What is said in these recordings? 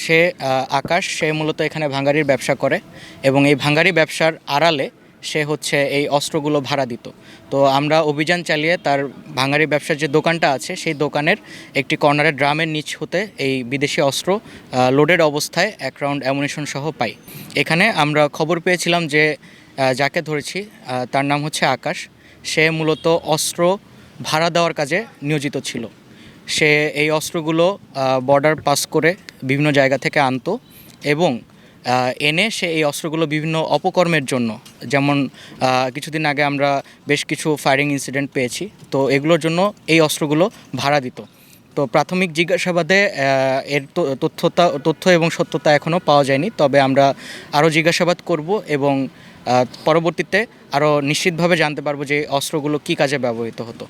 সে আকাশ সে মূলত এখানে ভাঙাড়ির ব্যবসা করে এবং এই ভাঙাড়ি ব্যবসার আড়ালে সে হচ্ছে এই অস্ত্রগুলো ভাড়া দিত। তো আমরা অভিযান চালিয়ে তার ভাঙাড়ি ব্যবসার যে দোকানটা আছে সেই দোকানের একটি কর্নারে ড্রামের নিচ হতে এই বিদেশি অস্ত্র লোডেড অবস্থায় 1 রাউন্ড অ্যামুনিশন সহ পাই। এখানে আমরা খবর পেয়েছিলাম যে যাকে ধরেছি তার নাম হচ্ছে আকাশ। সে মূলত অস্ত্র ভাড়া দেওয়ার কাজে নিয়োজিত ছিল। সে এই অস্ত্রগুলো বর্ডার পাস করে বিভিন্ন জায়গা থেকে আনতো এবং এনে সে এই অস্ত্রগুলো বিভিন্ন অপকর্মের জন্য, যেমন কিছুদিন আগে আমরা বেশ কিছু ফায়ারিং ইনসিডেন্ট পেয়েছি, তো এগুলোর জন্য এই অস্ত্রগুলো ভাড়া দিত। তো প্রাথমিক জিজ্ঞাসাবাদে এর তথ্য এবং সত্যতা এখনও পাওয়া যায়নি, তবে আমরা আরও জিজ্ঞাসাবাদ করব এবং পরবর্তীতে আরও নিশ্চিতভাবে জানতে পারবো যে অস্ত্রগুলো কী কাজে ব্যবহৃত হতো।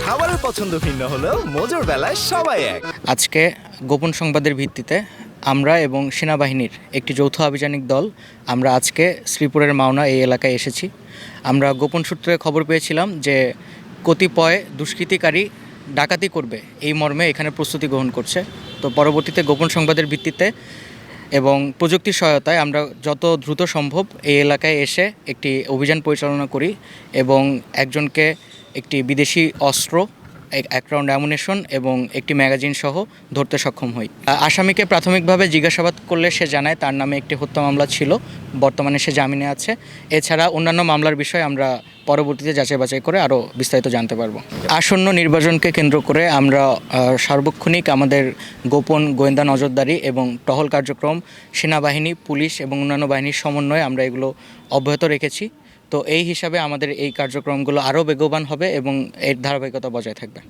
খাবারের পছন্দ ভিন্ন হলেও মজার বেলায় সবাই এক। আজকে গোপন সংবাদের ভিত্তিতে আমরা এবং সেনাবাহিনীর একটি যৌথ আভিযানিক দল আমরা আজকে শ্রীপুরের মাওনা এই এলাকায় এসেছি। আমরা গোপন সূত্রে খবর পেয়েছিলাম যে কতিপয় দুষ্কৃতিকারী ডাকাতি করবে এই মর্মে এখানে প্রস্তুতি গ্রহণ করছে। তো পরবর্তীতে গোপন সংবাদের ভিত্তিতে এবং প্রযুক্তির সহায়তায় আমরা যত দ্রুত সম্ভব এই এলাকায় এসে একটি অভিযান পরিচালনা করি এবং একজনকে একটি বিদেশি অস্ত্র, 1 রাউন্ড অ্যামুনিশন এবং একটি ম্যাগাজিন সহ ধরতে সক্ষম হই। আসামিকে প্রাথমিকভাবে জিজ্ঞাসাবাদ করলে সে জানায় তার নামে একটি হত্যা মামলা ছিল, বর্তমানে সে জামিনে আছে। এছাড়া অন্যান্য মামলার বিষয়ে আমরা পরবর্তীতে যাচাই বাছাই করে আরও বিস্তারিত জানতে পারবো। আসন্ন নির্বাচনকে কেন্দ্র করে আমরা সার্বক্ষণিক আমাদের গোপন গোয়েন্দা নজরদারি এবং টহল কার্যক্রম সেনাবাহিনী, পুলিশ এবং অন্যান্য বাহিনীর সমন্বয়ে আমরা এগুলো অব্যাহত রেখেছি। তো এই হিসাবে আমাদের এই কার্যক্রমগুলো আরও বেগবান হবে এবং এর ধারাবাহিকতা বজায় থাকবে।